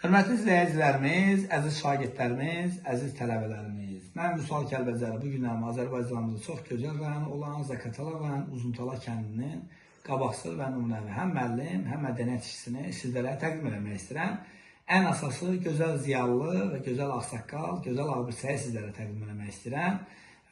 Hörmətli izləyicilərimiz, əziz şagirdlərimiz, əziz tələbələrimiz. Mən Vüsal Kəlbəcəri bu günlərim Azərbaycanımızda çox gözəl rayon olan Zaqatala rayon Uzuntala kəndinin qabaqcıl və nümunəvi həm müəllim, həm mədəniyyət işçisini sizlərə təqdim etmək istəyirəm. Ən əsası gözəl ziyalı və gözəl ağsaqqal, gözəl abırsayı sizlərə təqdim etmək istəyirəm.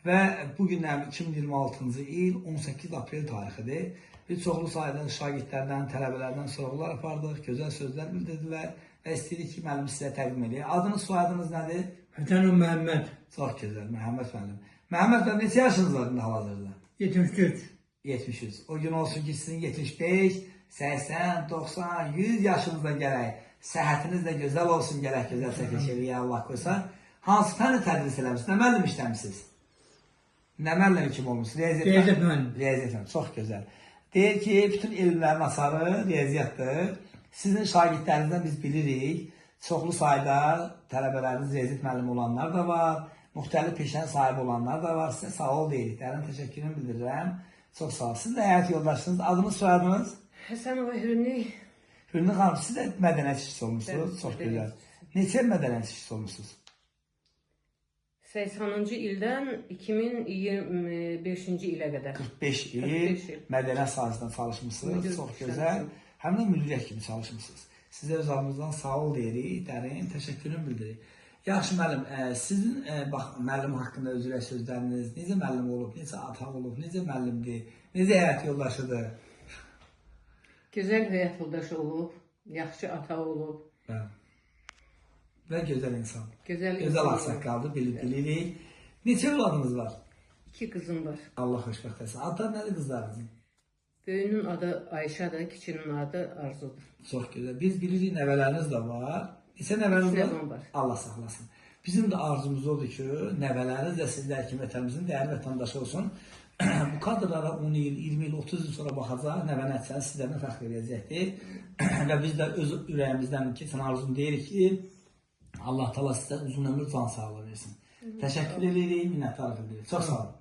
Və bu günlərim 2026-cı il 18 aprel tarixidir. Biz çoxlu sayda şagirdlərdən, tələbələrdən sorğular apardıq, gözəl sözlər bildirdilər və istəyirik ki, müəllim sizə təqdim edək. Adınız, soyadınız nədir? Həsənov Məhəmməd, Çox gözəl, Məhəmməd müəllim. Məhəmməd müəllim, neçə yaşınız var indi hal-hazırda? 73. 73. O gün olsun ki, sizin 75, 80, 90, 100 yaşınızda gərək. Səhhətiniz də gözəl olsun, gərək gözəl çəkişəliyə Allah qoysa. Hansı fəni tədris eləmişsiniz? Nə müəllim işləmişsiniz? Nə müəllim kim olmuşsunuz? Riyaziyyat müəllim. Riyaziyyat müəllim, çox gözəl. Deyir ki, bütün elmlərin açarı riyaziyyatdır. Sizin şagirdlərinizdən biz bilirik, çoxlu sayda tələbələriniz riyaziyyat müəllimi olanlar da var, müxtəlif peşənin sahibi olanlar da var. Sizə sağ ol deyirik, dərin təşəkkürümü bildirirəm. Çox sağ ol. Siz də həyat yoldaşınız, adınız, soyadınız? Həsənova Hürni. Hürni xanım, siz də mədəniyyət işçisi olmuşsunuz, çox gözəl. Neçə mədəniyyət işçisi olmuşsunuz? 80-cı ildən 2025-ci ilə qədər. 45 il 45 il. mədəniyyət sahəsində çalışmışsınız, Müdür çox gözəl. işləmişəm. Həm də müdiriyyət kimi çalışmışsınız. Sizə öz adınızdan sağ ol deyirik, dərin təşəkkürümü bildiririk. Yaxşı müəllim, sizin bax müəllim haqqında özürə sözləriniz, necə müəllim olub, necə ata olub, necə müəllimdir, necə həyat yoldaşıdır? Gözəl həyat yoldaşı olub, yaxşı ata olub. Bəli. Və gözəl insan. Gözəl Gözəl ağsaqqaldır, bilirik. Neçə övladınız var? 2 qızım var. Allah xoşbəxt etsin. Adlar nədir qızlarınızın? Böyünün adı Ayşədir, kiçinin adı Arzudur. Çox gözəl. Biz bilirik nəvələriniz də var. Neçə nəvəniz Üç var? nəvəm var. Allah saxlasın. Bizim də arzumuz odur ki, nəvələriniz də sizlər kimi vətənimizin dəyərli vətəndaşı olsun. Bu kadrlara 10 il, 20 il, 30 il sonra baxacaq, nəvə nəticəsi sizlərdən fəxr edəcəkdir. Və biz də öz ürəyimizdən keçən arzum deyirik ki, Allah təala sizə uzun ömür, can sağlığı versin. Təşəkkür edirik, minnətdarlıq edirik. Çox sağ olun.